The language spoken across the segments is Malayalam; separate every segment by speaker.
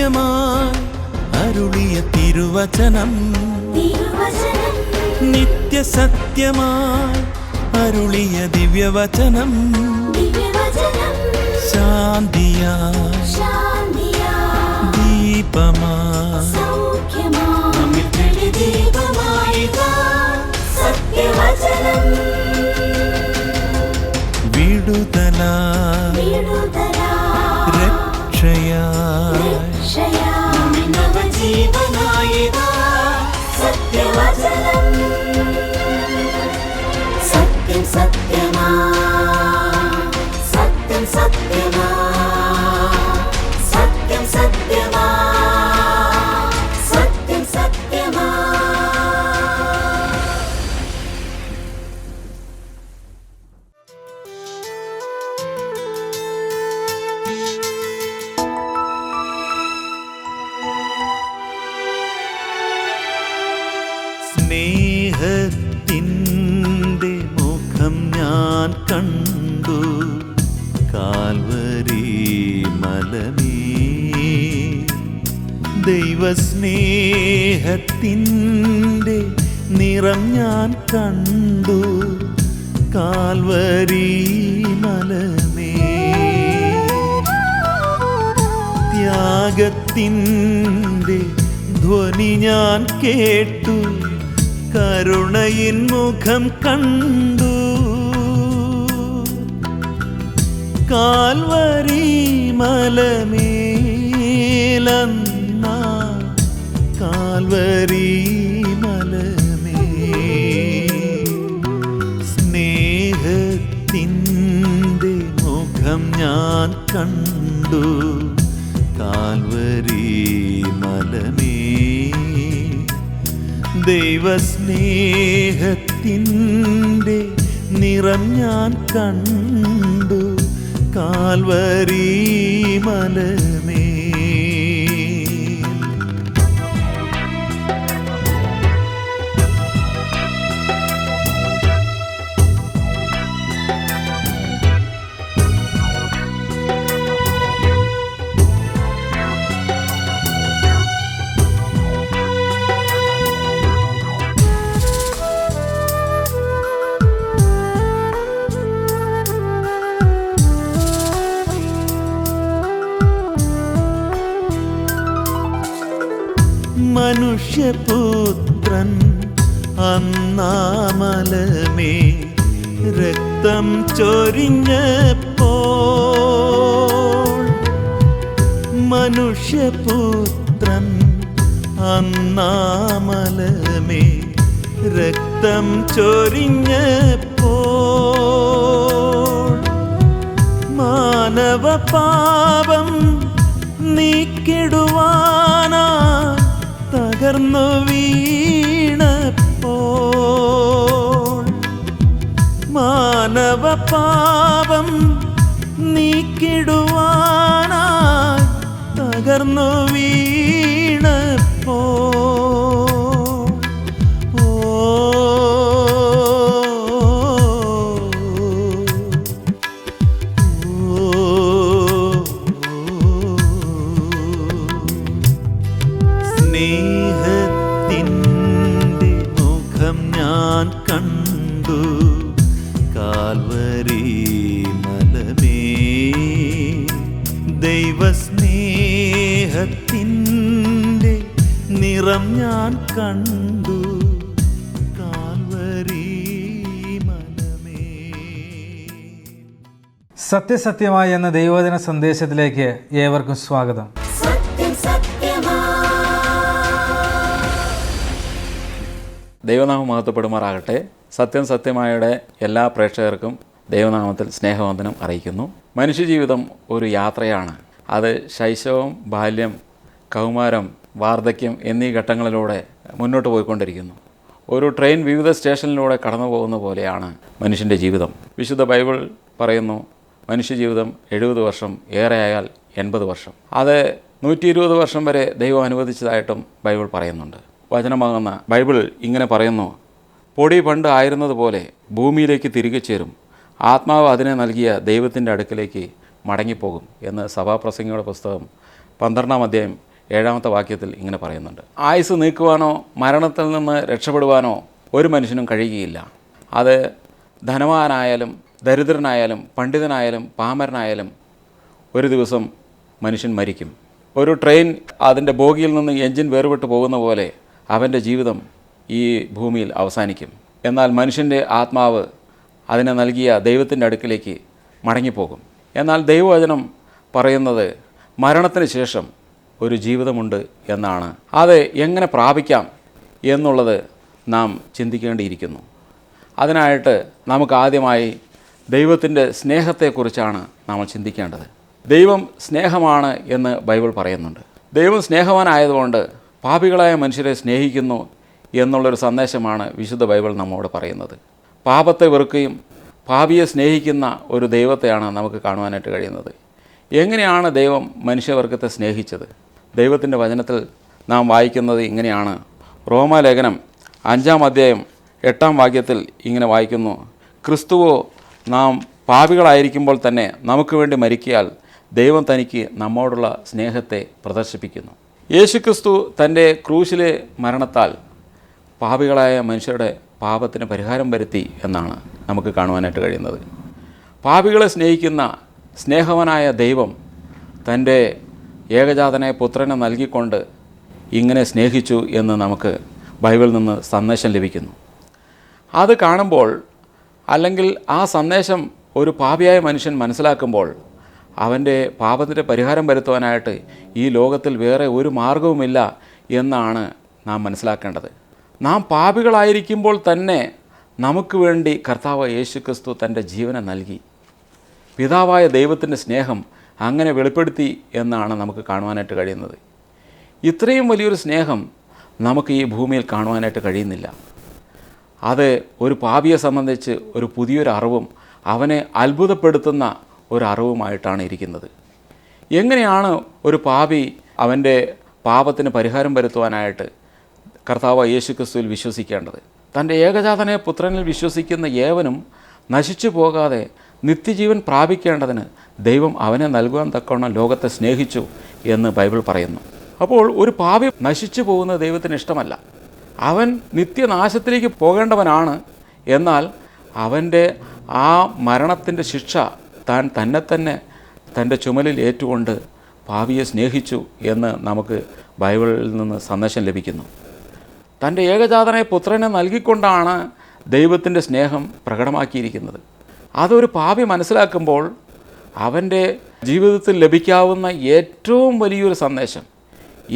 Speaker 1: സത്യമായി അരുളിയ തിരുവചനം, നിത്യസത്യമായി അരുളിയ ദിവ്യവചനം, ശാന്തിയായി ദീപമായി നമ്മിൽ തെളിദീപമായിതാ സത്യവചനം. വിടുതലായി രക്ഷയായി നമ്മിൽ നവജീവനായിതാ സത്യവചനം. സത്യം സത്യമാ, സത്യം സത്യമാ, സത്യം സത്യമാ, സത്യം സത്യമാ. സ്നേഹത്തിൻ്റെ മുഖം ഞാൻ കണ്ടു കാൽവരി മലമേ, ദൈവസ്നേഹത്തിൻ്റെ നിറം ഞാൻ കണ്ടു കാൽവരി മലമേ. ത്യാഗത്തിൻ്റെ ധ്വനി ഞാൻ കേട്ടു കരുണയിൻ മുഖം കണ്ടു കാൽവരി മലമേലന്ന കാൽവരി മലമേ. സ്നേഹത്തിൻ്റെ മുഖം ഞാൻ കണ്ടു കാൽവരി മലമേ, ദൈവസ്നേഹത്തിൻ്റെ നിറം ഞാൻ കണ്ടു കാൽവരി മലമേ. മനുഷ്യപുത്രൻ അന്നാമലമേ രക്തം ചൊരിഞ്ഞപ്പോൾ, മനുഷ്യപുത്രൻ അന്നാമലമേ രക്തം ചൊരിഞ്ഞപ്പോൾ, മാനവ പാപം നീക്കിടുവാനാ തകർന്നു വീണപ്പോൾ, മാനവ പാപം നീക്കിടുവാനായി തകർന്നു വീണപ്പോൾ, ഓ സ്നേഹത്തിൻ്റെ മുഖം ഞാൻ കണ്ടു കാൽവരി മലമേ, ദൈവസ്നേഹത്തിൻ്റെ നിറം ഞാൻ കണ്ടു കാൽവരി മലമേ.
Speaker 2: സത്യസത്യമായി എന്ന ദൈവവചന സന്ദേശത്തിലേക്ക് ഏവർക്കും സ്വാഗതം.
Speaker 3: ദൈവനാമം മഹത്വപ്പെടുമാറാകട്ടെ. സത്യം സത്യമായുടെ എല്ലാ പ്രേക്ഷകർക്കും ദൈവനാമത്തിൽ സ്നേഹവന്ദനം അറിയിക്കുന്നു. മനുഷ്യജീവിതം ഒരു യാത്രയാണ്. അത് ശൈശവം, ബാല്യം, കൗമാരം, വാർദ്ധക്യം എന്നീ ഘട്ടങ്ങളിലൂടെ മുന്നോട്ട് പോയിക്കൊണ്ടിരിക്കുന്നു. ഒരു ട്രെയിൻ വിവിധ സ്റ്റേഷനിലൂടെ കടന്നു പോകുന്ന പോലെയാണ് മനുഷ്യൻ്റെ ജീവിതം. വിശുദ്ധ ബൈബിൾ പറയുന്നു, മനുഷ്യജീവിതം 70 വർഷം, ഏറെയായാൽ 80 വർഷം. അത് 120 വർഷം വരെ ദൈവം അനുവദിച്ചതായിട്ടും ബൈബിൾ പറയുന്നുണ്ട്. വചനമാകുന്ന ബൈബിൾ ഇങ്ങനെ പറയുന്നു, പൊടി പണ്ട് ആയിരുന്നതുപോലെ ഭൂമിയിലേക്ക് തിരികെ ചേരും, ആത്മാവ് അതിനെ നൽകിയ ദൈവത്തിൻ്റെ അടുക്കിലേക്ക് മടങ്ങിപ്പോകും എന്ന് സഭാപ്രസംഗിയുടെ പുസ്തകം 12-ാം അധ്യായം 7-ാമത്തെ വാക്യത്തിൽ ഇങ്ങനെ പറയുന്നുണ്ട്. ആയുസ് നീക്കുവാനോ മരണത്തിൽ നിന്ന് രക്ഷപ്പെടുവാനോ ഒരു മനുഷ്യനും കഴിയുകയില്ല. അത് ധനവാനായാലും ദരിദ്രനായാലും പണ്ഡിതനായാലും പാമരനായാലും ഒരു ദിവസം മനുഷ്യൻ മരിക്കും. ഒരു ട്രെയിൻ അതിൻ്റെ ബോഗിയിൽ നിന്ന് എൻജിൻ വേർപെട്ട് പോകുന്ന പോലെ അവൻ്റെ ജീവിതം ഈ ഭൂമിയിൽ അവസാനിക്കും. എന്നാൽ മനുഷ്യൻ്റെ ആത്മാവ് അതിനെ നൽകിയ ദൈവത്തിൻ്റെ അടുക്കിലേക്ക് മടങ്ങിപ്പോകും. എന്നാൽ ദൈവവചനം പറയുന്നത് മരണത്തിന് ശേഷം ഒരു ജീവിതമുണ്ട് എന്നാണ്. അത് എങ്ങനെ പ്രാപിക്കാം എന്നുള്ളത് നാം ചിന്തിക്കേണ്ടിയിരിക്കുന്നു. അതിനായിട്ട് നമുക്ക് ആദ്യമായി ദൈവത്തിൻ്റെ സ്നേഹത്തെക്കുറിച്ചാണ് നമ്മൾ ചിന്തിക്കേണ്ടത്. ദൈവം സ്നേഹമാണ് എന്ന് ബൈബിൾ പറയുന്നുണ്ട്. ദൈവം സ്നേഹവാനായതുകൊണ്ട് പാപികളായ മനുഷ്യരെ സ്നേഹിക്കുന്നു എന്നുള്ളൊരു സന്ദേശമാണ് വിശുദ്ധ ബൈബിൾ നമ്മോട് പറയുന്നത്. പാപത്തെ വെറുക്കുകയും പാപിയെ സ്നേഹിക്കുന്ന ഒരു ദൈവത്തെയാണ് നമുക്ക് കാണുവാനായിട്ട് കഴിയുന്നത്. എങ്ങനെയാണ് ദൈവം മനുഷ്യവർഗത്തെ സ്നേഹിച്ചത്? ദൈവത്തിൻ്റെ വചനത്തിൽ നാം വായിക്കുന്നത് ഇങ്ങനെയാണ്. റോമാലേഖനം 5-ാം അധ്യായം 8-ാം വാക്യത്തിൽ ഇങ്ങനെ വായിക്കുന്നു: ക്രിസ്തുവോ നാം പാപികളായിരിക്കുമ്പോൾ തന്നെ നമുക്ക് വേണ്ടി മരിക്കയാൽ ദൈവം തനിക്ക് നമ്മോടുള്ള സ്നേഹത്തെ പ്രദർശിപ്പിക്കുന്നു. യേശുക്രിസ്തു തൻ്റെ ക്രൂശിലെ മരണത്താൽ പാപികളായ മനുഷ്യരുടെ പാപത്തിന് പരിഹാരം വരുത്തി എന്നാണ് നമുക്ക് കാണുവാനായിട്ട് കഴിയുന്നത്. പാപികളെ സ്നേഹിക്കുന്ന സ്നേഹവനായ ദൈവം തൻ്റെ ഏകജാതനായ പുത്രനെ നൽകിക്കൊണ്ട് ഇങ്ങനെ സ്നേഹിച്ചു എന്ന് നമുക്ക് ബൈബിളിൽ നിന്ന് സന്ദേശം ലഭിക്കുന്നു. അത് കാണുമ്പോൾ, അല്ലെങ്കിൽ ആ സന്ദേശം ഒരു പാപിയായ മനുഷ്യൻ മനസ്സിലാക്കുമ്പോൾ, അവൻ്റെ പാപത്തിൻ്റെ പരിഹാരം വരുത്തുവാനായിട്ട് ഈ ലോകത്തിൽ വേറെ ഒരു മാർഗവുമില്ല എന്നാണ് നാം മനസ്സിലാക്കേണ്ടത്. നാം പാപികളായിരിക്കുമ്പോൾ തന്നെ നമുക്ക് വേണ്ടി കർത്താവ് യേശുക്രിസ്തു തൻ്റെ ജീവനെ നൽകി. പിതാവായ ദൈവത്തിൻ്റെ സ്നേഹം അങ്ങനെ വെളിപ്പെടുത്തി എന്നാണ് നമുക്ക് കാണുവാനായിട്ട് കഴിയുന്നത്. ഇത്രയും വലിയൊരു സ്നേഹം നമുക്ക് ഈ ഭൂമിയിൽ കാണുവാനായിട്ട് കഴിയുന്നില്ല. അത് ഒരു പാപിയെ സംബന്ധിച്ച് ഒരു പുതിയൊരു അറിവും അവനെ അത്ഭുതപ്പെടുത്തുന്ന ഒരു അറിവുമായിട്ടാണ് ഇരിക്കുന്നത്. എങ്ങനെയാണ് ഒരു പാപി അവൻ്റെ പാപത്തിന് പരിഹാരം വരുത്തുവാനായിട്ട് കർത്താവ് യേശുക്രിസ്തുവിൽ വിശ്വസിക്കേണ്ടത്? തൻ്റെ ഏകജാതനായ പുത്രനിൽ വിശ്വസിക്കുന്ന ഏവനും നശിച്ചു പോകാതെ നിത്യജീവൻ പ്രാപിക്കേണ്ടതിന് ദൈവം അവനെ നൽകുവാൻ തക്കവണ്ണം ലോകത്തെ സ്നേഹിച്ചു എന്ന് ബൈബിൾ പറയുന്നു. അപ്പോൾ ഒരു പാപി നശിച്ചു പോകുന്നത് ദൈവത്തിന് ഇഷ്ടമല്ല. അവൻ നിത്യനാശത്തിലേക്ക് പോകേണ്ടവനാണ്. എന്നാൽ അവൻ്റെ ആ മരണത്തിൻ്റെ ശിക്ഷ താൻ തന്നെ തൻ്റെ ചുമലിൽ ഏറ്റുകൊണ്ട് പാപിയെ സ്നേഹിച്ചു എന്ന് നമുക്ക് ബൈബിളിൽ നിന്ന് സന്ദേശം ലഭിക്കുന്നു. തൻ്റെ ഏകജാതനായ പുത്രനെ നൽകിക്കൊണ്ടാണ് ദൈവത്തിൻ്റെ സ്നേഹം പ്രകടമാക്കിയിരിക്കുന്നത്. അതൊരു പാപി മനസ്സിലാക്കുമ്പോൾ അവൻ്റെ ജീവിതത്തിൽ ലഭിക്കാവുന്ന ഏറ്റവും വലിയൊരു സന്ദേശം,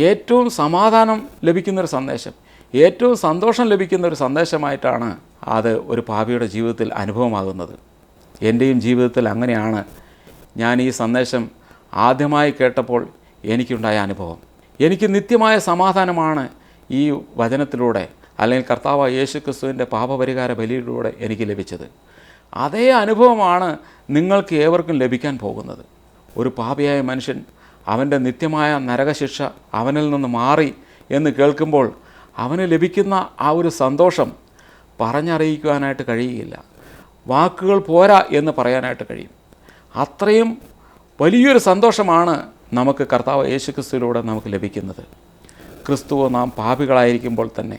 Speaker 3: ഏറ്റവും സമാധാനം ലഭിക്കുന്നൊരു സന്ദേശം, ഏറ്റവും സന്തോഷം ലഭിക്കുന്നൊരു സന്ദേശമായിട്ടാണ് അത് ഒരു പാപിയുടെ ജീവിതത്തിൽ അനുഭവമാകുന്നത്. എൻ്റെയും ജീവിതത്തിൽ അങ്ങനെയാണ്. ഞാൻ ഈ സന്ദേശം ആദ്യമായി കേട്ടപ്പോൾ എനിക്കുണ്ടായ അനുഭവം. എനിക്ക് നിത്യമായ സമാധാനമാണ് ഈ വചനത്തിലൂടെ, അല്ലെങ്കിൽ കർത്താവ് യേശുക്രിസ്തുവിൻ്റെ പാപപരിഹാര ബലിയിലൂടെ എനിക്ക് ലഭിച്ചത്. അതേ അനുഭവമാണ് നിങ്ങൾക്ക് ഏവർക്കും ലഭിക്കാൻ പോകുന്നത്. ഒരു പാപിയായ മനുഷ്യൻ അവൻ്റെ നിത്യമായ നരകശിക്ഷ അവനിൽ നിന്ന് മാറി എന്ന് കേൾക്കുമ്പോൾ അവന് ലഭിക്കുന്ന ആ ഒരു സന്തോഷം പറഞ്ഞറിയിക്കുവാനായിട്ട് കഴിയുകയില്ല. വാക്കുകൾ പോരാ എന്ന് പറയാനായിട്ട് കഴിയും. അത്രയും വലിയൊരു സന്തോഷമാണ് നമുക്ക് കർത്താവ് യേശുക്രിസ്തുവിലൂടെ നമുക്ക് ലഭിക്കുന്നത്. ക്രിസ്തുവോ നാം പാപികളായിരിക്കുമ്പോൾ തന്നെ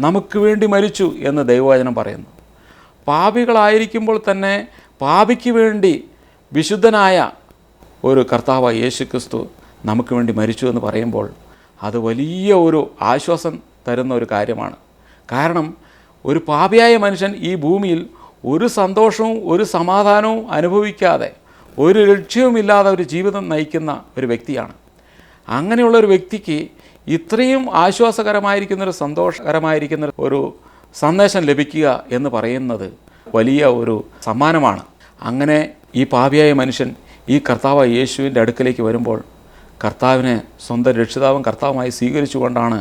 Speaker 3: നമുക്ക് വേണ്ടി മരിച്ചു എന്ന് ദൈവവചനം പറയുന്നു. പാപികളായിരിക്കുമ്പോൾ തന്നെ പാപിക്ക് വേണ്ടി വിശുദ്ധനായ ഒരു കർത്താവ് യേശുക്രിസ്തു നമുക്ക് വേണ്ടി മരിച്ചു എന്ന് പറയുമ്പോൾ അത് വലിയ ഒരു ആശ്വാസം തരുന്ന ഒരു കാര്യമാണ്. കാരണം ഒരു പാപിയായ മനുഷ്യൻ ഈ ഭൂമിയിൽ ഒരു സന്തോഷവും ഒരു സമാധാനവും അനുഭവിക്കാതെ, ഒരു ലക്ഷ്യവുമില്ലാതെ ഒരു ജീവിതം നയിക്കുന്ന ഒരു വ്യക്തിയാണ്. അങ്ങനെയുള്ള ഒരു വ്യക്തിക്ക് ഇത്രയും ആശ്വാസകരമായിരിക്കുന്നൊരു സന്തോഷകരമായിരിക്കുന്ന ഒരു സന്ദേശം ലഭിക്കുക എന്ന് പറയുന്നത് വലിയ ഒരു സമ്മാനമാണ്. അങ്ങനെ ഈ പാപിയായ മനുഷ്യൻ ഈ കർത്താവ് യേശുവിൻ്റെ അടുക്കലേക്ക് വരുമ്പോൾ കർത്താവിനെ സ്വന്തം രക്ഷിതാവും കർത്താവുമായി സ്വീകരിച്ചുകൊണ്ടാണ്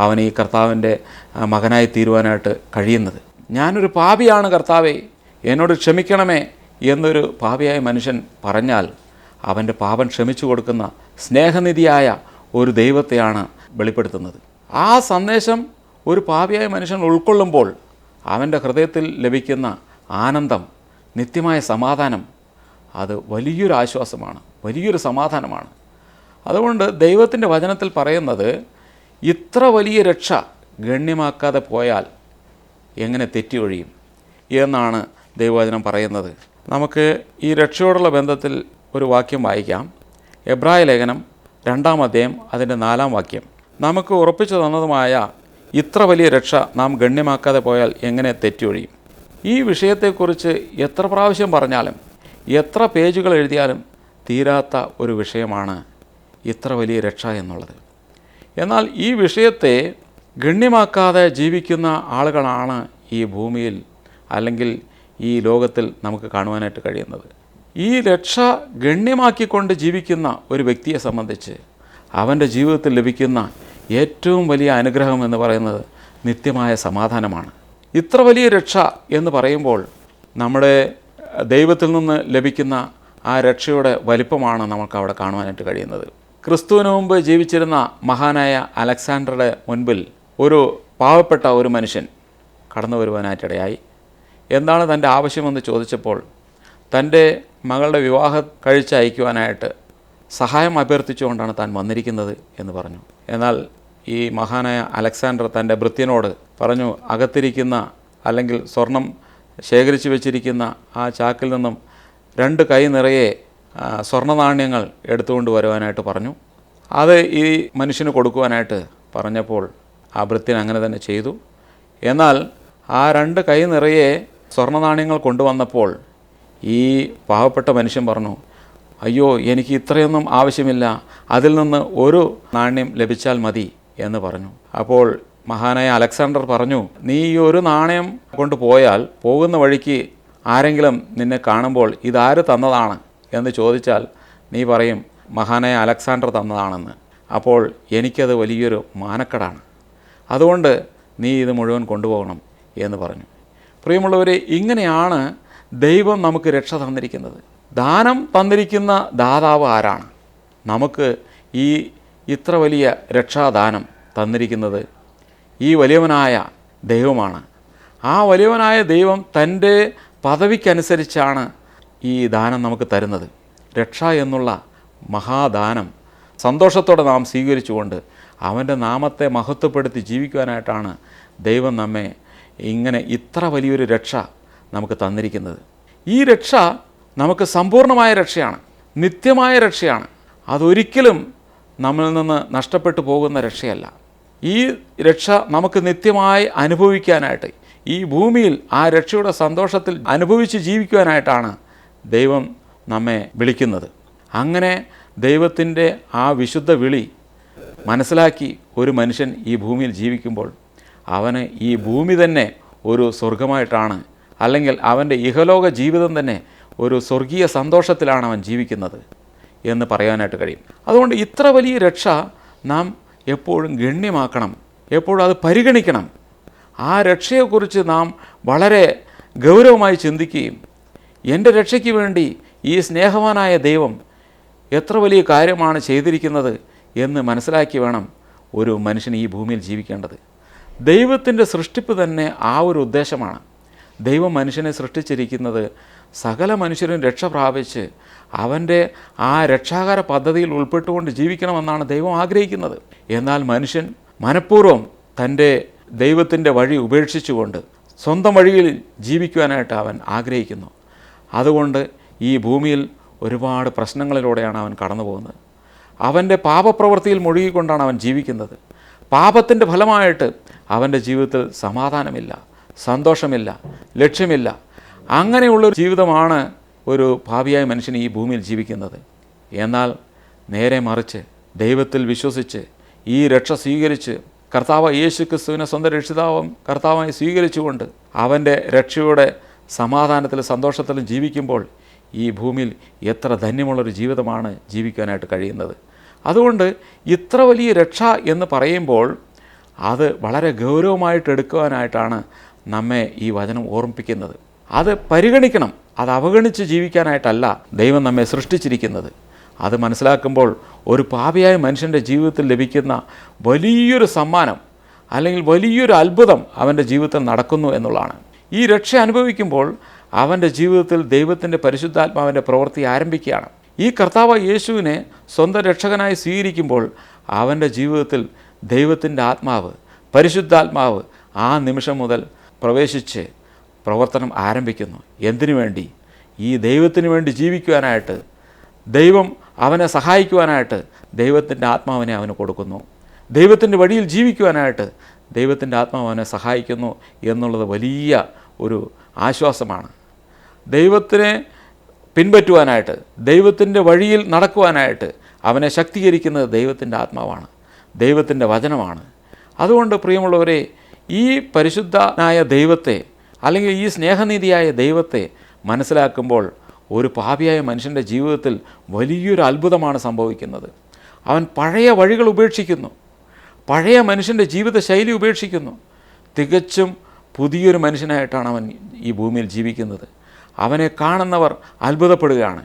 Speaker 3: അവൻ ഈ കർത്താവിൻ്റെ മകനായി തീരുവാനായിട്ട് കഴിയുന്നത്. ഞാനൊരു പാപിയാണ് കർത്താവേ, എന്നോട് ക്ഷമിക്കണമേ എന്നൊരു പാപിയായ മനുഷ്യൻ പറഞ്ഞാൽ അവൻ്റെ പാപം ക്ഷമിച്ചു കൊടുക്കുന്ന സ്നേഹനിധിയായ ഒരു ദൈവത്തെയാണ് വെളിപ്പെടുത്തുന്നത്. ആ സന്ദേശം ഒരു പാപിയായ മനുഷ്യൻ ഉൾക്കൊള്ളുമ്പോൾ അവൻ്റെ ഹൃദയത്തിൽ ലഭിക്കുന്ന ആനന്ദം, നിത്യമായ സമാധാനം, അത് വലിയൊരു ആശ്വാസമാണ്, വലിയൊരു സമാധാനമാണ്. അതുകൊണ്ട് ദൈവത്തിൻ്റെ വചനത്തിൽ പറയുന്നത് ഇത്ര വലിയ രക്ഷ ഗണ്യമാക്കാതെ പോയാൽ എങ്ങനെ തെറ്റി ഒഴിയും എന്നാണ് ദൈവവചനം പറയുന്നത്. നമുക്ക് ഈ രക്ഷയോടുള്ള ബന്ധത്തിൽ ഒരു വാക്യം വായിക്കാം. എബ്രായ ലേഖനം 2-ാം അധ്യായം അതിൻ്റെ 4-ാം വാക്യം. നമുക്ക് ഉറപ്പിച്ചു തന്നതുമായ ഇത്ര വലിയ രക്ഷ നാം ഗണ്യമാക്കാതെ പോയാൽ എങ്ങനെ തെറ്റി ഒഴിയും. ഈ വിഷയത്തെക്കുറിച്ച് എത്ര പ്രാവശ്യം പറഞ്ഞാലും എത്ര പേജുകൾ എഴുതിയാലും തീരാത്ത ഒരു വിഷയമാണ് ഇത്ര വലിയ രക്ഷ എന്നുള്ളത്. എന്നാൽ ഈ വിഷയത്തെ ഗണ്യമാക്കാതെ ജീവിക്കുന്ന ആളുകളാണ് ഈ ഭൂമിയിൽ അല്ലെങ്കിൽ ഈ ലോകത്തിൽ നമുക്ക് കാണുവാനായിട്ട് കഴിയുന്നത്. ഈ രക്ഷ ഗണ്യമാക്കിക്കൊണ്ട് ജീവിക്കുന്ന ഒരു വ്യക്തിയെ സംബന്ധിച്ച് അവൻ്റെ ജീവിതത്തിൽ ലഭിക്കുന്ന ഏറ്റവും വലിയ അനുഗ്രഹം എന്ന് പറയുന്നത് നിത്യമായ സമാധാനമാണ്. ഇത്ര വലിയ രക്ഷ എന്ന് പറയുമ്പോൾ നമ്മുടെ ദൈവത്തിൽ നിന്ന് ലഭിക്കുന്ന ആ രക്ഷയുടെ വലിപ്പമാണ് നമുക്ക് അവിടെ കാണുവാനായിട്ട് കഴിയുന്നത്. ക്രിസ്തുവിന് മുമ്പ് ജീവിച്ചിരുന്ന മഹാനായ അലക്സാണ്ടറുടെ മുൻപിൽ ഒരു പാവപ്പെട്ട ഒരു മനുഷ്യൻ കടന്നു വരുവാനായിട്ടിടയായി. എന്താണ് തൻ്റെ ആവശ്യമെന്ന് ചോദിച്ചപ്പോൾ തൻ്റെ മകളുടെ വിവാഹം കഴിച്ചയക്കുവാനായിട്ട് സഹായം അഭ്യർത്ഥിച്ചുകൊണ്ടാണ് താൻ വന്നിരിക്കുന്നത് എന്ന് പറഞ്ഞു. എന്നാൽ ഈ മഹാനായ അലക്സാണ്ടർ തൻ്റെ ഭൃത്യനോട് പറഞ്ഞു, അകത്തിരിക്കുന്ന അല്ലെങ്കിൽ സ്വർണം ശേഖരിച്ചു വെച്ചിരിക്കുന്ന ആ ചാക്കിൽ നിന്നും 2 കൈ നിറയെ സ്വർണ്ണ നാണ്യങ്ങൾ എടുത്തുകൊണ്ട് വരുവാനായിട്ട് പറഞ്ഞു. അത് ഈ മനുഷ്യന് കൊടുക്കുവാനായിട്ട് പറഞ്ഞപ്പോൾ ആ ഭൃത്യൻ അങ്ങനെ തന്നെ ചെയ്തു. എന്നാൽ ആ 2 കൈ നിറയെ സ്വർണ്ണ നാണ്യങ്ങൾ കൊണ്ടുവന്നപ്പോൾ ഈ പാവപ്പെട്ട മനുഷ്യൻ പറഞ്ഞു, അയ്യോ, എനിക്ക് ഇത്രയൊന്നും ആവശ്യമില്ല, അതിൽ നിന്ന് ഒരു നാണ്യം ലഭിച്ചാൽ മതി എന്ന് പറഞ്ഞു. അപ്പോൾ മഹാനായ അലക്സാണ്ടർ പറഞ്ഞു, നീ ഈ ഒരു നാണയം കൊണ്ട് പോയാൽ പോകുന്ന വഴിക്ക് ആരെങ്കിലും നിന്നെ കാണുമ്പോൾ ഇതാര് തന്നതാണ് എന്ന് ചോദിച്ചാൽ നീ പറയും മഹാനായ അലക്സാണ്ടർ തന്നതാണെന്ന്. അപ്പോൾ എനിക്കത് വലിയൊരു മാനക്കേടാണ്, അതുകൊണ്ട് നീ ഇത് മുഴുവൻ കൊണ്ടുപോകണം എന്ന് പറഞ്ഞു. പ്രിയമുള്ളവരെ, ഇങ്ങനെയാണ് ദൈവം നമുക്ക് രക്ഷ തന്നിരിക്കുന്നത്. ദാനം തന്നിരിക്കുന്ന ദാതാവ് ആരാണ്? നമുക്ക് ഈ ഇത്ര വലിയ രക്ഷാദാനം തന്നിരിക്കുന്നത് ഈ വലിയവനായ ദൈവമാണ്. ആ വലിയവനായ ദൈവം തൻ്റെ പദവിക്കനുസരിച്ചാണ് ഈ ദാനം നമുക്ക് തരുന്നത്. രക്ഷ എന്നുള്ള മഹാദാനം സന്തോഷത്തോടെ നാം സ്വീകരിച്ചുകൊണ്ട് അവൻ്റെ നാമത്തെ മഹത്വപ്പെടുത്തി ജീവിക്കുവാനായിട്ടാണ് ദൈവം നമ്മെ ഇങ്ങനെ ഇത്ര വലിയൊരു രക്ഷ നമുക്ക് തന്നിരിക്കുന്നത്. ഈ രക്ഷ നമുക്ക് സമ്പൂർണ്ണമായ രക്ഷയാണ്, നിത്യമായ രക്ഷയാണ്. അതൊരിക്കലും നമ്മളിൽ നിന്ന് നഷ്ടപ്പെട്ടു പോകുന്ന രക്ഷയല്ല. ഈ രക്ഷ നമുക്ക് നിത്യമായി അനുഭവിക്കാനായിട്ട് ഈ ഭൂമിയിൽ ആ രക്ഷയുടെ സന്തോഷത്തിൽ അനുഭവിച്ച് ജീവിക്കുവാനായിട്ടാണ് ദൈവം നമ്മെ വിളിക്കുന്നത്. അങ്ങനെ ദൈവത്തിൻ്റെ ആ വിശുദ്ധ വിളി മനസ്സിലാക്കി ഒരു മനുഷ്യൻ ഈ ഭൂമിയിൽ ജീവിക്കുമ്പോൾ അവന് ഈ ഭൂമി തന്നെ ഒരു സ്വർഗമായിട്ടാണ്, അല്ലെങ്കിൽ അവൻ്റെ ഇഹലോക ജീവിതം തന്നെ ഒരു സ്വർഗീയ സന്തോഷത്തിലാണ് അവൻ ജീവിക്കുന്നത് എന്ന് പറയാനായിട്ട് കഴിയും. അതുകൊണ്ട് ഇത്ര വലിയ രക്ഷ നാം എപ്പോഴും ഗണ്യമാക്കണം, എപ്പോഴും അത് പരിഗണിക്കണം. ആ രക്ഷയെക്കുറിച്ച് നാം വളരെ ഗൗരവമായി ചിന്തിക്കുകയും എൻ്റെ രക്ഷയ്ക്ക് വേണ്ടി ഈ സ്നേഹവാനായ ദൈവം എത്ര വലിയ കാര്യമാണ് ചെയ്തിരിക്കുന്നത് എന്ന് മനസ്സിലാക്കി വേണം ഒരു മനുഷ്യൻ ഈ ഭൂമിയിൽ ജീവിക്കേണ്ടത്. ദൈവത്തിൻ്റെ സൃഷ്ടിപ്പ് തന്നെ ആ ഒരു ഉദ്ദേശമാണ്. ദൈവം മനുഷ്യനെ സൃഷ്ടിച്ചിരിക്കുന്നത് സകല മനുഷ്യരും രക്ഷ പ്രാപിച്ച് അവൻ്റെ ആ രക്ഷാകര പദ്ധതിയിൽ ഉൾപ്പെട്ടുകൊണ്ട് ജീവിക്കണമെന്നാണ് ദൈവം ആഗ്രഹിക്കുന്നത്. എന്നാൽ മനുഷ്യൻ മനഃപൂർവ്വം തൻ്റെ ദൈവത്തിൻ്റെ വഴി ഉപേക്ഷിച്ചുകൊണ്ട് സ്വന്തം വഴിയിൽ ജീവിക്കുവാനായിട്ട് അവൻ ആഗ്രഹിക്കുന്നു. അതുകൊണ്ട് ഈ ഭൂമിയിൽ ഒരുപാട് പ്രശ്നങ്ങളിലൂടെയാണ് അവൻ കടന്നു പോകുന്നത്. അവൻ്റെ പാപപ്രവൃത്തിയിൽ മുഴുകിക്കൊണ്ടാണ് അവൻ ജീവിക്കുന്നത്. പാപത്തിൻ്റെ ഫലമായിട്ട് അവൻ്റെ ജീവിതത്തിൽ സമാധാനമില്ല, സന്തോഷമില്ല, ലക്ഷ്യമില്ല. അങ്ങനെയുള്ളൊരു ജീവിതമാണ് ഒരു പാപിയായ മനുഷ്യൻ ഈ ഭൂമിയിൽ ജീവിക്കുന്നത്. എന്നാൽ നേരെ മറിച്ച് ദൈവത്തിൽ വിശ്വസിച്ച് ഈ രക്ഷ സ്വീകരിച്ച് കർത്താവ് യേശു ക്രിസ്തുവിനെ സ്വന്തം രക്ഷിതാവും കർത്താവായി സ്വീകരിച്ചുകൊണ്ട് അവൻ്റെ രക്ഷയുടെ സമാധാനത്തിലും സന്തോഷത്തിലും ജീവിക്കുമ്പോൾ ഈ ഭൂമിയിൽ എത്ര ധന്യമുള്ളൊരു ജീവിതമാണ് ജീവിക്കാനായിട്ട് കഴിയുന്നത്. അതുകൊണ്ട് ഇത്ര വലിയ രക്ഷ എന്ന് പറയുമ്പോൾ അത് വളരെ ഗൗരവമായിട്ട് എടുക്കുവാനായിട്ടാണ് നമ്മെ ഈ വചനം ഓർമ്മിപ്പിക്കുന്നത്. അത് പരിഗണിക്കണം, അത് അവഗണിച്ച് ജീവിക്കാനായിട്ടല്ല ദൈവം നമ്മെ സൃഷ്ടിച്ചിരിക്കുന്നത്. അത് മനസ്സിലാക്കുമ്പോൾ ഒരു പാപിയായ മനുഷ്യൻ്റെ ജീവിതത്തിൽ ലഭിക്കുന്ന വലിയൊരു സമ്മാനം അല്ലെങ്കിൽ വലിയൊരു അത്ഭുതം അവൻ്റെ ജീവിതത്തിൽ നടക്കുന്നു എന്നുള്ളതാണ്. ഈ രക്ഷ അനുഭവിക്കുമ്പോൾ അവൻ്റെ ജീവിതത്തിൽ ദൈവത്തിൻ്റെ പരിശുദ്ധാത്മാവിൻ്റെ പ്രവൃത്തി ആരംഭിക്കുകയാണ്. ഈ കർത്താവ് യേശുവിനെ സ്വന്തം രക്ഷകനായി സ്വീകരിക്കുമ്പോൾ അവൻ്റെ ജീവിതത്തിൽ ദൈവത്തിൻ്റെ ആത്മാവ്, പരിശുദ്ധാത്മാവ് ആ നിമിഷം മുതൽ പ്രവേശിച്ച് പ്രവർത്തനം ആരംഭിക്കുന്നു. എന്തിനു വേണ്ടി? ഈ ദൈവത്തിന് വേണ്ടി ജീവിക്കുവാനായിട്ട്, ദൈവം അവനെ സഹായിക്കുവാനായിട്ട് ദൈവത്തിൻ്റെ ആത്മാവിനെ അവന് കൊടുക്കുന്നു. ദൈവത്തിൻ്റെ വഴിയിൽ ജീവിക്കുവാനായിട്ട് ദൈവത്തിൻ്റെ ആത്മാവ് അവനെ സഹായിക്കുന്നു എന്നുള്ളത് വലിയ ഒരു ആശ്വാസമാണ്. ദൈവത്തിനെ പിൻപറ്റുവാനായിട്ട്, ദൈവത്തിൻ്റെ വഴിയിൽ നടക്കുവാനായിട്ട് അവനെ ശക്തീകരിക്കുന്നത് ദൈവത്തിൻ്റെ ആത്മാവാണ്, ദൈവത്തിൻ്റെ വചനമാണ്. അതുകൊണ്ട് പ്രിയമുള്ളവരെ, ഈ പരിശുദ്ധനായ ദൈവത്തെ, അല്ലെങ്കിൽ ഈ സ്നേഹനീതിയായ ദൈവത്തെ മനസ്സിലാക്കുമ്പോൾ ഒരു പാപിയായ മനുഷ്യൻ്റെ ജീവിതത്തിൽ വലിയൊരു അത്ഭുതമാണ് സംഭവിക്കുന്നത്. അവൻ പഴയ വഴികൾ ഉപേക്ഷിക്കുന്നു, പഴയ മനുഷ്യൻ്റെ ജീവിത ശൈലി ഉപേക്ഷിക്കുന്നു. തികച്ചും പുതിയൊരു മനുഷ്യനായിട്ടാണ് അവൻ ഈ ഭൂമിയിൽ ജീവിക്കുന്നത്. അവനെ കാണുന്നവർ അത്ഭുതപ്പെടുകയാണ്.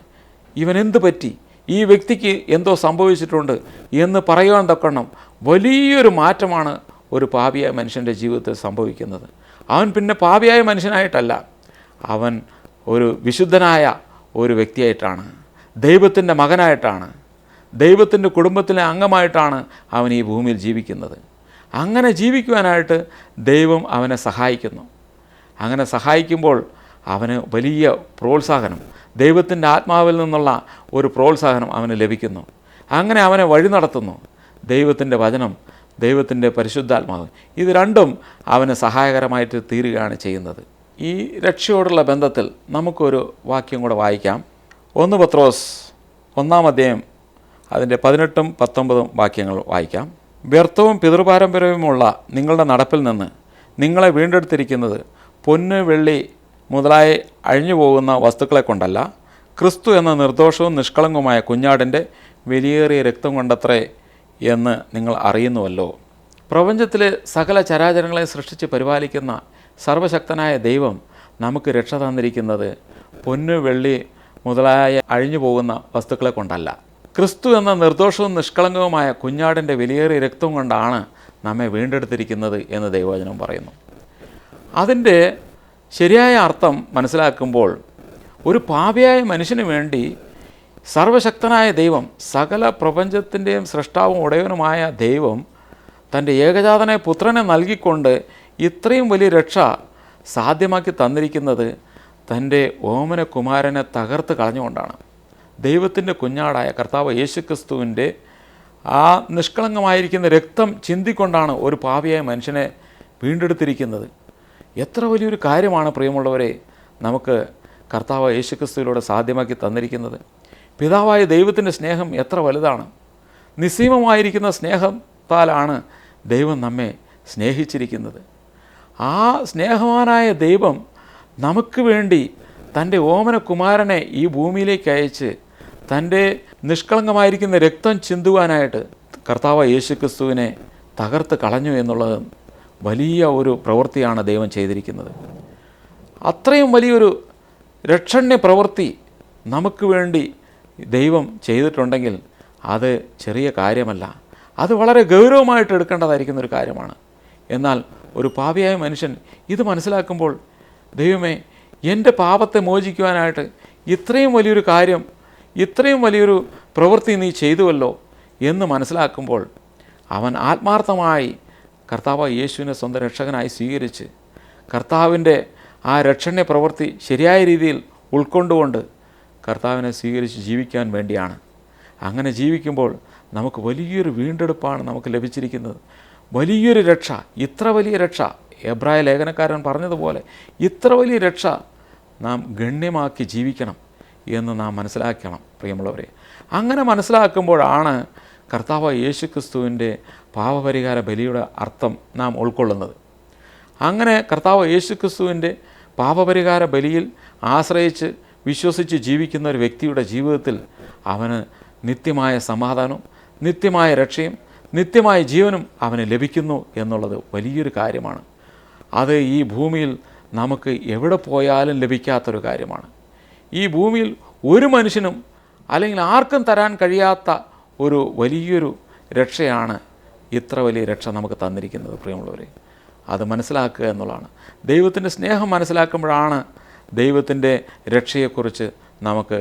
Speaker 3: ഇവൻ എന്ത് പറ്റി, ഈ വ്യക്തിക്ക് എന്തോ സംഭവിച്ചിട്ടുണ്ട് എന്ന് പറയുവാൻ തക്കവണ്ണം വലിയൊരു മാറ്റമാണ് ഒരു പാപിയായ മനുഷ്യൻ്റെ ജീവിതത്തിൽ സംഭവിക്കുന്നത്. അവൻ പിന്നെ പാപിയായ മനുഷ്യനായിട്ടല്ല, അവൻ ഒരു വിശുദ്ധനായ ഒരു വ്യക്തിയായിട്ടാണ്, ദൈവത്തിൻ്റെ മകനായിട്ടാണ്, ദൈവത്തിൻ്റെ കുടുംബത്തിലെ അംഗമായിട്ടാണ് അവൻ ഈ ഭൂമിയിൽ ജീവിക്കുന്നത്. അങ്ങനെ ജീവിക്കുവാനായിട്ട് ദൈവം അവനെ സഹായിക്കുന്നു. അങ്ങനെ സഹായിക്കുമ്പോൾ അവന് വലിയ പ്രോത്സാഹനം, ദൈവത്തിൻ്റെ ആത്മാവിൽ നിന്നുള്ള ഒരു പ്രോത്സാഹനം അവന് ലഭിക്കുന്നു. അങ്ങനെ അവനെ വഴി നടത്തുന്നു. ദൈവത്തിൻ്റെ വചനം, ദൈവത്തിൻ്റെ പരിശുദ്ധാത്മാവ്, ഇത് രണ്ടും അവന് സഹായകരമായിട്ട് തീരുകയാണ് ചെയ്യുന്നത്. ഈ രക്ഷയോടുള്ള ബന്ധത്തിൽ നമുക്കൊരു വാക്യം കൂടെ വായിക്കാം. 1 പത്രോസ് 1-ാം അധ്യായം അതിൻ്റെ 18-ഉം 19-ഉം വാക്യങ്ങൾ വായിക്കാം. വ്യർത്ഥവും പിതൃപാരമ്പര്യവുമുള്ള നിങ്ങളുടെ നടപ്പിൽ നിന്ന് നിങ്ങളെ വീണ്ടെടുത്തിരിക്കുന്നത് പൊന്ന്, വെള്ളി മുതലായി അഴിഞ്ഞു പോകുന്ന വസ്തുക്കളെ കൊണ്ടല്ല, ക്രിസ്തു എന്ന നിർദോഷവും നിഷ്കളങ്കവുമായ കുഞ്ഞാടിൻ്റെ വിലയേറിയ രക്തം കൊണ്ടത്രേ എന്ന് നിങ്ങൾ അറിയുന്നുവല്ലോ. പ്രപഞ്ചത്തിലെ സകല ചരാചരങ്ങളെ സൃഷ്ടിച്ച് പരിപാലിക്കുന്ന സർവശക്തനായ ദൈവം നമുക്ക് രക്ഷ തന്നിരിക്കുന്നത് പൊന്ന്, വെള്ളി മുതലായ അഴിഞ്ഞു പോകുന്ന വസ്തുക്കളെ കൊണ്ടല്ല, ക്രിസ്തു എന്ന നിർദോഷവും നിഷ്കളങ്കവുമായ കുഞ്ഞാടിൻ്റെ വിലയേറിയ രക്തം കൊണ്ടാണ് നമ്മെ വീണ്ടെടുത്തിരിക്കുന്നത് എന്ന് ദൈവവചനം പറയുന്നു. അതിൻ്റെ ശരിയായ അർത്ഥം മനസ്സിലാക്കുമ്പോൾ ഒരു പാപിയായ മനുഷ്യന് വേണ്ടി സർവശക്തനായ ദൈവം, സകല പ്രപഞ്ചത്തിൻ്റെയും സൃഷ്ടാവും ഉടയവനുമായ ദൈവം തൻ്റെ ഏകജാതനായ പുത്രനെ നൽകിക്കൊണ്ട് ഇത്രയും വലിയ രക്ഷ സാധ്യമാക്കി തന്നിരിക്കുന്നത് തൻ്റെ ഓമന കുമാരനെ തകർത്ത് കളഞ്ഞുകൊണ്ടാണ്. ദൈവത്തിൻ്റെ കുഞ്ഞാടായ കർത്താവ് യേശുക്രിസ്തുവിൻ്റെ ആ നിഷ്കളങ്കമായിരിക്കുന്ന രക്തം ചിന്തിക്കൊണ്ടാണ് ഒരു പാപിയായ മനുഷ്യനെ വീണ്ടെടുത്തിരിക്കുന്നത്. എത്ര വലിയൊരു കാര്യമാണ് പ്രിയമുള്ളവരെ നമുക്ക് കർത്താവ് യേശുക്രിസ്തുവിലൂടെ സാധ്യമാക്കി തന്നിരിക്കുന്നത്. പിതാവായ ദൈവത്തിൻ്റെ സ്നേഹം എത്ര വലുതാണ്. നിസ്സീമമായിരിക്കുന്ന സ്നേഹത്താലാണ് ദൈവം നമ്മെ സ്നേഹിച്ചിരിക്കുന്നത്. ആ സ്നേഹവാനായ ദൈവം നമുക്ക് വേണ്ടി തൻ്റെ ഓമന കുമാരനെ ഈ ഭൂമിയിലേക്ക് അയച്ച് തൻ്റെ നിഷ്കളങ്കമായിരിക്കുന്ന രക്തം ചിന്തുവാനായിട്ട് കർത്താവ് യേശുക്രിസ്തുവിനെ തകർത്ത് കളഞ്ഞു എന്നുള്ളത് വലിയ ഒരു പ്രവൃത്തിയാണ് ദൈവം ചെയ്തിരിക്കുന്നത്. അത്രയും വലിയൊരു രക്ഷണ്യ പ്രവൃത്തി നമുക്ക് വേണ്ടി ദൈവം ചെയ്തിട്ടുണ്ടെങ്കിൽ അത് ചെറിയ കാര്യമല്ല, അത് വളരെ ഗൗരവമായിട്ട് എടുക്കേണ്ടതായിരിക്കുന്ന ഒരു കാര്യമാണ്. എന്നാൽ ഒരു പാപിയായ മനുഷ്യൻ ഇത് മനസ്സിലാക്കുമ്പോൾ, ദൈവമേ, എൻ്റെ പാപത്തെ മോചിക്കുവാനായിട്ട് ഇത്രയും വലിയൊരു കാര്യം, ഇത്രയും വലിയൊരു പ്രവൃത്തി നീ ചെയ്തുവല്ലോ എന്ന് മനസ്സിലാക്കുമ്പോൾ അവൻ ആത്മാർത്ഥമായി കർത്താവ് യേശുവിനെ സ്വന്തം രക്ഷകനായി സ്വീകരിച്ച് കർത്താവിൻ്റെ ആ രക്ഷണ്യ പ്രവൃത്തി ശരിയായ രീതിയിൽ ഉൾക്കൊണ്ടുകൊണ്ട് കർത്താവിനെ സ്വീകരിച്ച് ജീവിക്കാൻ വേണ്ടിയാണ്. അങ്ങനെ ജീവിക്കുമ്പോൾ നമുക്ക് വലിയൊരു വീണ്ടെടുപ്പാണ് നമുക്ക് ലഭിച്ചിരിക്കുന്നത്. വലിയൊരു രക്ഷ, ഇത്ര വലിയ രക്ഷ, എബ്രായ ലേഖനക്കാരൻ പറഞ്ഞതുപോലെ ഇത്ര വലിയ രക്ഷ നാം ഗണ്യമാക്കി ജീവിക്കണം എന്ന് നാം മനസ്സിലാക്കണം പ്രിയമുള്ളവരെ. അങ്ങനെ മനസ്സിലാക്കുമ്പോഴാണ് കർത്താവ് യേശുക്രിസ്തുവിൻ്റെ പാപപരിഹാര ബലിയുടെ അർത്ഥം നാം ഉൾക്കൊള്ളുന്നത്. അങ്ങനെ കർത്താവ് യേശുക്രിസ്തുവിൻ്റെ പാപപരിഹാര ബലിയിൽ ആശ്രയിച്ച് വിശ്വസിച്ച് ജീവിക്കുന്ന ഒരു വ്യക്തിയുടെ ജീവിതത്തിൽ അവന് നിത്യമായ സമാധാനവും നിത്യമായ രക്ഷയും നിത്യമായ ജീവനും അവന് ലഭിക്കുന്നു എന്നുള്ളത് വലിയൊരു കാര്യമാണ്. അത് ഈ ഭൂമിയിൽ നമുക്ക് എവിടെ പോയാലും ലഭിക്കാത്തൊരു കാര്യമാണ്. ഈ ഭൂമിയിൽ ഒരു മനുഷ്യനും അല്ലെങ്കിൽ ആർക്കും തരാൻ കഴിയാത്ത ഒരു വലിയൊരു രക്ഷയാണ് ഇത്ര വലിയ രക്ഷ നമുക്ക് തന്നിരിക്കുന്നത് പ്രിയമുള്ളവരെ. അത് മനസ്സിലാക്കുക എന്നുള്ളതാണ്. ദൈവത്തിൻ്റെ സ്നേഹം മനസ്സിലാക്കുമ്പോഴാണ് ദൈവത്തിൻ്റെ രക്ഷയെക്കുറിച്ച് നമുക്ക്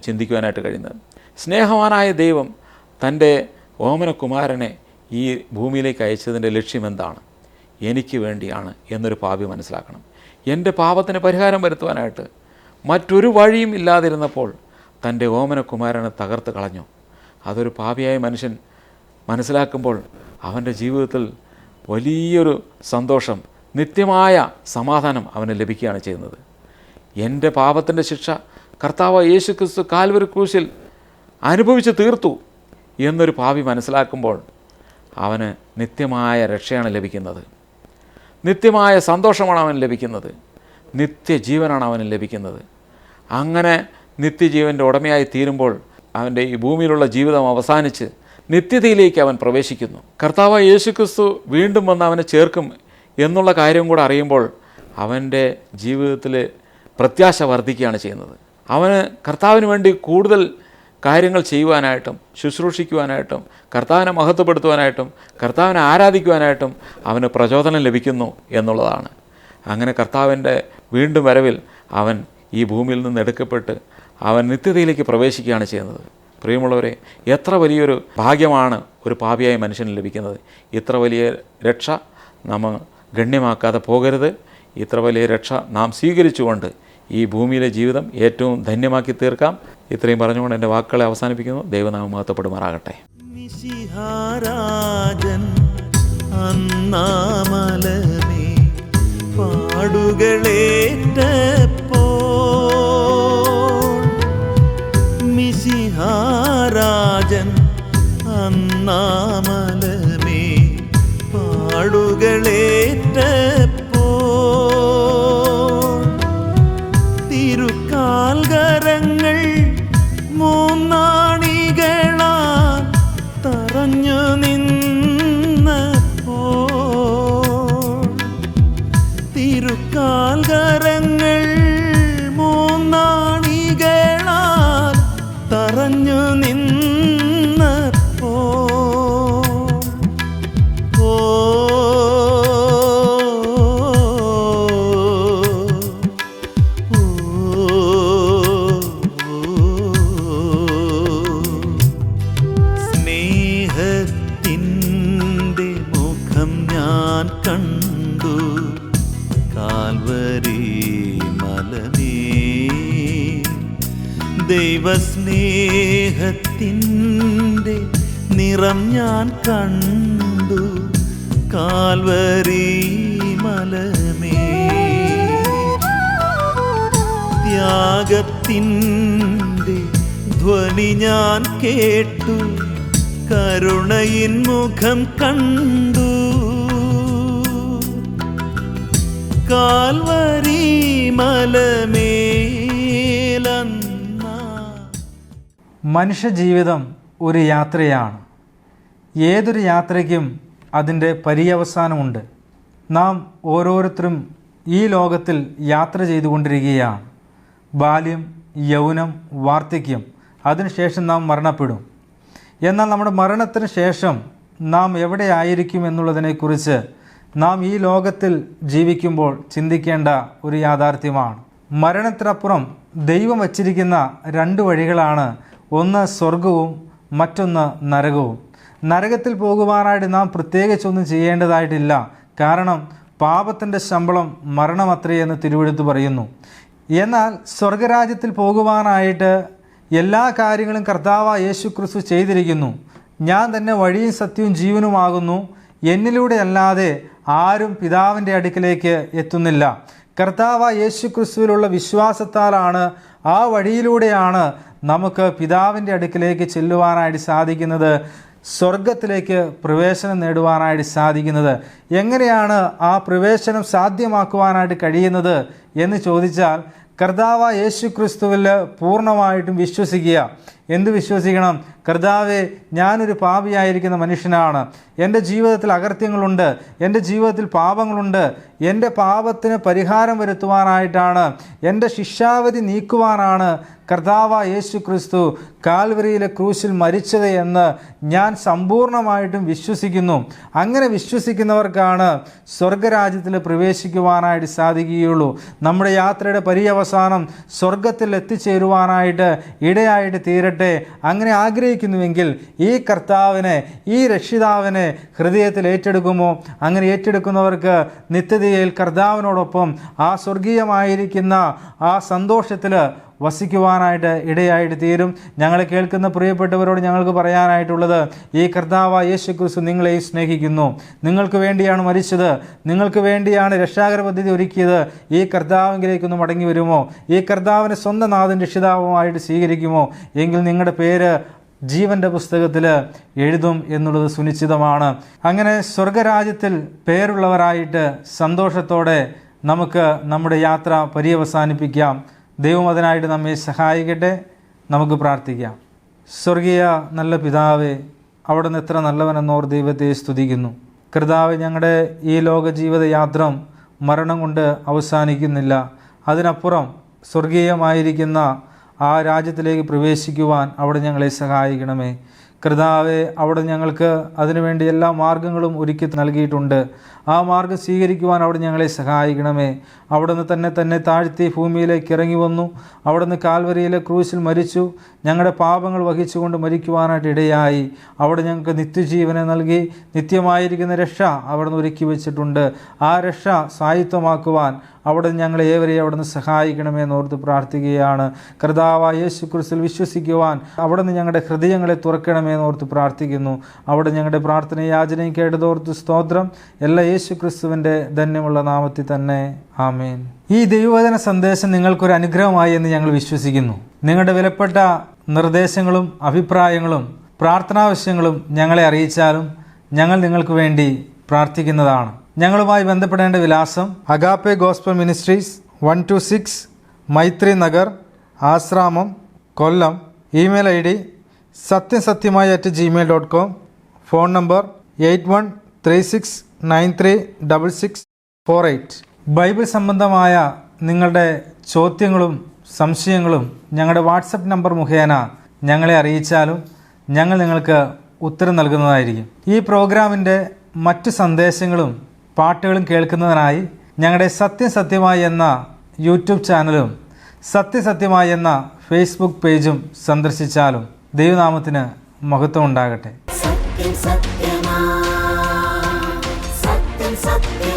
Speaker 3: ചിന്തിക്കുവാനായിട്ട് കഴിയുന്നത്. സ്നേഹവാനായ ദൈവം തൻ്റെ ഓമനകുമാരനെ ഈ ഭൂമിയിലേക്ക് അയച്ചതിൻ്റെ ലക്ഷ്യമെന്താണ്? എനിക്ക് വേണ്ടിയാണ് എന്നൊരു പാപി മനസ്സിലാക്കണം. എൻ്റെ പാപത്തിന് പരിഹാരം വരുത്തുവാനായിട്ട് മറ്റൊരു വഴിയും ഇല്ലാതിരുന്നപ്പോൾ തൻ്റെ ഓമനകുമാരനെ തകർത്ത് കളഞ്ഞു. അതൊരു പാപിയായ മനുഷ്യൻ മനസ്സിലാക്കുമ്പോൾ അവൻ്റെ ജീവിതത്തിൽ വലിയൊരു സന്തോഷം, നിത്യമായ സമാധാനം അവന് ലഭിക്കുകയാണ് ചെയ്യുന്നത്. എൻ്റെ പാപത്തിൻ്റെ ശിക്ഷ കർത്താവ് യേശുക്രിസ്തു കാൽവരി ക്രൂശിൽ അനുഭവിച്ച് തീർത്തു എന്നൊരു പാപി മനസ്സിലാക്കുമ്പോൾ അവന് നിത്യമായ രക്ഷയാണ് ലഭിക്കുന്നത്, നിത്യമായ സന്തോഷമാണ് അവന് ലഭിക്കുന്നത്, നിത്യജീവനാണ് അവന് ലഭിക്കുന്നത്. അങ്ങനെ നിത്യജീവൻ്റെ ഉടമയായി തീരുമ്പോൾ അവൻ്റെ ഈ ഭൂമിയിലുള്ള ജീവിതം അവസാനിച്ച് നിത്യതയിലേക്ക് അവൻ പ്രവേശിക്കുന്നു. കർത്താവ് യേശുക്രിസ്തു വീണ്ടും വന്ന് അവനെ ചേർക്കും എന്നുള്ള കാര്യം കൂടെ അറിയുമ്പോൾ അവൻ്റെ ജീവിതത്തിൽ പ്രത്യാശ വർദ്ധിക്കുകയാണ് ചെയ്യുന്നത്. അവന് കർത്താവിന് വേണ്ടി കൂടുതൽ കാര്യങ്ങൾ ചെയ്യുവാനായിട്ടും ശുശ്രൂഷിക്കുവാനായിട്ടും കർത്താവിനെ മഹത്വപ്പെടുത്തുവാനായിട്ടും കർത്താവിനെ ആരാധിക്കുവാനായിട്ടും അവന് പ്രചോദനം ലഭിക്കുന്നു എന്നുള്ളതാണ്. അങ്ങനെ കർത്താവിൻ്റെ വീണ്ടും വരവിൽ അവൻ ഈ ഭൂമിയിൽ നിന്ന് എടുക്കപ്പെട്ട് അവൻ നിത്യതയിലേക്ക് പ്രവേശിക്കുകയാണ് ചെയ്യുന്നത്. പ്രിയമുള്ളവരെ, എത്ര വലിയൊരു ഭാഗ്യമാണ് ഒരു പാപിയായ മനുഷ്യന് ലഭിക്കുന്നത്. ഇത്ര വലിയ രക്ഷ നാം ഗണ്യമാക്കാതെ പോകരുത്. ഇത്ര വലിയ രക്ഷ നാം സ്വീകരിച്ചുകൊണ്ട് ഈ ഭൂമിയിലെ ജീവിതം ഏറ്റവും ധന്യമാക്കി തീർക്കാം. ഇത്രയും പറഞ്ഞുകൊണ്ട് എൻ്റെ വാക്കുകളെ അവസാനിപ്പിക്കുന്നു. ദൈവനാമം മഹത്വപ്പെടുമാറാകട്ടെ.
Speaker 1: മിശിഹാരാജൻ അന്നാമലമേ പാടുകളേറ്റപ്പോൾ, മിശിഹാരാജൻ അന്നാമലമേ പാടുകളേറ്റപ്പോൾ, തിരുക്കാൽകരങ്ങൾ മൂന്നാണികളാൽ തറഞ്ഞു നിന്നപ്പോൾ, തിരുക്കാൽകരങ്ങൾ മൂന്നാണികളാൽ തറഞ്ഞു സ്നേഹത്തിൻ്റെ മുഖം ഞാൻ കണ്ടു കാൽവരി മലമേ, ദൈവസ്നേഹത്തിൻ്റെ നിറം ഞാൻ കണ്ടു കാൽവരി മലമേ, ത്യാഗത്തിൻ്റെ ധ്വനി ഞാൻ കേട്ടു കരുണയിൻ മുഖം കണ്ടു കാൽവരി മലമേലന്ന.
Speaker 2: മനുഷ്യജീവിതം ഒരു യാത്രയാണ്. ഏതൊരു യാത്രയ്ക്കും അതിൻ്റെ പര്യവസാനമുണ്ട്. നാം ഓരോരുത്തരും ഈ ലോകത്തിൽ യാത്ര ചെയ്തുകൊണ്ടിരിക്കുകയാണ്. ബാല്യം, യൗവനം, വാർദ്ധക്യം, അതിനുശേഷം നാം മരണപ്പെടും. എന്നാൽ നമ്മുടെ മരണത്തിന് ശേഷം നാം എവിടെയായിരിക്കും എന്നുള്ളതിനെക്കുറിച്ച് നാം ഈ ലോകത്തിൽ ജീവിക്കുമ്പോൾ ചിന്തിക്കേണ്ട ഒരു യാഥാർത്ഥ്യമാണ്. മരണത്തിനപ്പുറം ദൈവം വച്ചിരിക്കുന്ന രണ്ട് വഴികളാണ്. ഒന്ന് സ്വർഗവും മറ്റൊന്ന് നരകവും. നരകത്തിൽ പോകുവാനായിട്ട് നാം പ്രത്യേകിച്ചൊന്നും ചെയ്യേണ്ടതായിട്ടില്ല. കാരണം പാപത്തിൻ്റെ ശമ്പളം മരണമത്രേ എന്ന് തിരുവെഴുത്ത് പറയുന്നു. എന്നാൽ സ്വർഗരാജ്യത്തിൽ പോകുവാനായിട്ട് എല്ലാ കാര്യങ്ങളും കർത്താവായ യേശുക്രിസ്തു ചെയ്തിരിക്കുന്നു. ഞാൻ തന്നെ വഴിയും സത്യവും ജീവനുമാകുന്നു, എന്നിലൂടെ അല്ലാതെ ആരും പിതാവിൻ്റെ അടുക്കിലേക്ക് എത്തുന്നില്ല. കർത്താവായ യേശുക്രിസ്തുവിലുള്ള വിശ്വാസത്താലാണ്, ആ വഴിയിലൂടെയാണ് നമുക്ക് പിതാവിൻ്റെ അടുക്കിലേക്ക് ചെല്ലുവാനായിട്ട് സാധിക്കുന്നത്, സ്വർഗത്തിലേക്ക് പ്രവേശനം നേടുവാനായിട്ട് സാധിക്കുന്നത്. എങ്ങനെയാണ് ആ പ്രവേശനം സാധ്യമാക്കുവാനായിട്ട് കഴിയുന്നത് എന്ന് ചോദിച്ചാൽ, കർത്താവായ യേശുക്രിസ്തുവിൽ പൂർണ്ണമായിട്ടും വിശ്വസിക്കുക. എന്ത് വിശ്വസിക്കണം? കർത്താവേ, ഞാനൊരു പാപിയായിരിക്കുന്ന മനുഷ്യനാണ്, എൻ്റെ ജീവിതത്തിൽ അകൃത്യങ്ങളുണ്ട്, എൻ്റെ ജീവിതത്തിൽ പാപങ്ങളുണ്ട്, എൻ്റെ പാപത്തിന് പരിഹാരം വരുത്തുവാനായിട്ടാണ്, എൻ്റെ ശിക്ഷാവധി നീക്കുവാനാണ് കർത്താവായ യേശുക്രിസ്തു കാൽവരിയിലെ ക്രൂശിൽ മരിച്ചത് എന്ന് ഞാൻ സമ്പൂർണ്ണമായിട്ടും വിശ്വസിക്കുന്നു. അങ്ങനെ വിശ്വസിക്കുന്നവർക്കാണ് സ്വർഗരാജ്യത്തിൽ പ്രവേശിക്കുവാനായിട്ട് സാധിക്കുകയുള്ളൂ. നമ്മുടെ യാത്രയുടെ പര്യവസാനം സ്വർഗത്തിൽ എത്തിച്ചേരുവാനായിട്ട് ഇടയായിട്ട് തീരട്ടെ. കേൾക്കട്ടെ. അങ്ങനെ ആഗ്രഹിക്കുന്നുവെങ്കിൽ ഈ കർത്താവിനെ, ഈ രക്ഷിതാവിനെ ഹൃദയത്തിൽ ഏറ്റെടുക്കുമോ? അങ്ങനെ ഏറ്റെടുക്കുന്നവർക്ക് നിത്യതയിൽ കർത്താവിനോടൊപ്പം ആ സ്വർഗീയമായിരിക്കുന്ന ആ സന്തോഷത്തിൽ വസിക്കുവാനായിട്ട് ഇടയായിട്ട് തീരും. ഞങ്ങളെ കേൾക്കുന്ന പ്രിയപ്പെട്ടവരോട് ഞങ്ങൾക്ക് പറയാനായിട്ടുള്ളത്, ഈ കർത്താവായ യേശുക്രിസ്തു നിങ്ങളെ സ്നേഹിക്കുന്നു. നിങ്ങൾക്ക് വേണ്ടിയാണ് മരിച്ചത്, നിങ്ങൾക്ക് വേണ്ടിയാണ് രക്ഷാകര പദ്ധതി ഒരുക്കിയത്. ഈ കർത്താവിലേക്കൊന്ന് മടങ്ങി വരുമോ? ഈ കർത്താവിനെ സ്വന്തം നാഥൻ രക്ഷിതാവുമായിട്ട് സ്വീകരിക്കുമോ? എങ്കിൽ നിങ്ങളുടെ പേര് ജീവൻ്റെ പുസ്തകത്തിൽ എഴുതും എന്നുള്ളത് സുനിശ്ചിതമാണ്. അങ്ങനെ സ്വർഗരാജ്യത്തിൽ പേരുള്ളവരായിട്ട് സന്തോഷത്തോടെ നമുക്ക് നമ്മുടെ യാത്ര പര്യവസാനിപ്പിക്കാം. ദൈവം അതിനായിട്ട് നമ്മെ സഹായിക്കട്ടെ. നമുക്ക് പ്രാർത്ഥിക്കാം. സ്വർഗീയ നല്ല പിതാവേ, അവിടുന്ന് എത്ര നല്ലവനെന്നോർ ദൈവത്തെ സ്തുതിക്കുന്നു. കർത്താവേ, ഞങ്ങളുടെ ഈ ലോക ജീവിതയാത്ര മരണം കൊണ്ട് അവസാനിക്കുന്നില്ല. അതിനപ്പുറം സ്വർഗീയമായിരിക്കുന്ന ആ രാജ്യത്തിലേക്ക് പ്രവേശിക്കുവാൻ അവിടെ ഞങ്ങളെ സഹായിക്കണമേ. കർത്താവേ, അവിടെ ഞങ്ങൾക്ക് അതിനുവേണ്ടി എല്ലാ മാർഗങ്ങളും ഒരുക്കി നൽകിയിട്ടുണ്ട്. ആ മാർഗം സ്വീകരിക്കുവാൻ അവിടെ ഞങ്ങളെ സഹായിക്കണമേ. അവിടുന്ന് തന്നെ താഴ്ത്തി ഭൂമിയിലേക്ക് ഇറങ്ങി വന്നു. അവിടുന്ന് കാൽവരിയിലെ ക്രൂശിൽ മരിച്ചു. ഞങ്ങളുടെ പാപങ്ങൾ വഹിച്ചുകൊണ്ട് മരിക്കുവാനായിട്ട് ഇടയായി. അവിടെ ഞങ്ങൾക്ക് നിത്യജീവനെ നൽകി. നിത്യമായിരിക്കുന്ന രക്ഷ അവിടുന്ന് ഒരുക്കി വെച്ചിട്ടുണ്ട്. ആ രക്ഷ സ്വായത്തമാക്കുവാൻ അവിടുന്ന് ഞങ്ങളെ ഏവരെയും അവിടുന്ന് സഹായിക്കണമെന്ന് ഓർത്ത് പ്രാർത്ഥിക്കുകയാണ്. കർത്താവായ യേശുക്രിസ്തുവിൽ വിശ്വസിക്കുവാൻ അവിടുന്ന് ഞങ്ങളുടെ ഹൃദയങ്ങളെ തുറക്കണമെന്ന് ഓർത്ത് പ്രാർത്ഥിക്കുന്നു. അവിടെ ഞങ്ങളുടെ പ്രാർത്ഥന യാചനയും കേട്ടതോർത്ത് സ്തോത്രം. എല്ലാ യേശുക്രിസ്തുവിൻ്റെ ധന്യമുള്ള നാമത്തിൽ തന്നെ ആമേൻ. ഈ ദൈവവചന സന്ദേശം നിങ്ങൾക്കൊരു അനുഗ്രഹമായി എന്ന് ഞങ്ങൾ വിശ്വസിക്കുന്നു. നിങ്ങളുടെ വിലപ്പെട്ട നിർദ്ദേശങ്ങളും അഭിപ്രായങ്ങളും പ്രാർത്ഥനാവശ്യങ്ങളും ഞങ്ങളെ അറിയിച്ചാലും ഞങ്ങൾ നിങ്ങൾക്ക് വേണ്ടി പ്രാർത്ഥിക്കുന്നതാണ്. ഞങ്ങളുമായി ബന്ധപ്പെടേണ്ട വിലാസം Agape Gospel Ministries 126 Maithri Nagar, Asramam, Kollam. Email ID satyasathyamai@gmail.com. Phone number 8136936648. Bible സംബന്ധമായ നിങ്ങളുടെ ചോദ്യങ്ങളും സംശയങ്ങളും ഞങ്ങളുടെ വാട്സപ്പ് നമ്പർ മുഖേന ഞങ്ങളെ അറിയിച്ചാലും ഞങ്ങൾ നിങ്ങൾക്ക് ഉത്തരം നൽകുന്നതായിരിക്കും. ഈ പ്രോഗ്രാമിൻ്റെ മറ്റു സന്ദേശങ്ങളും പാട്ടുകളും കേൾക്കുന്നതിനായി ഞങ്ങളുടെ സത്യമായി എന്ന യൂട്യൂബ് ചാനലും സത്യമായി എന്ന ഫേസ്ബുക്ക് പേജും സന്ദർശിച്ചാലും ദൈവനാമത്തിന് മഹത്വം ഉണ്ടാകട്ടെ.
Speaker 4: സത്യം സത്യമാ സത്യം സത്യം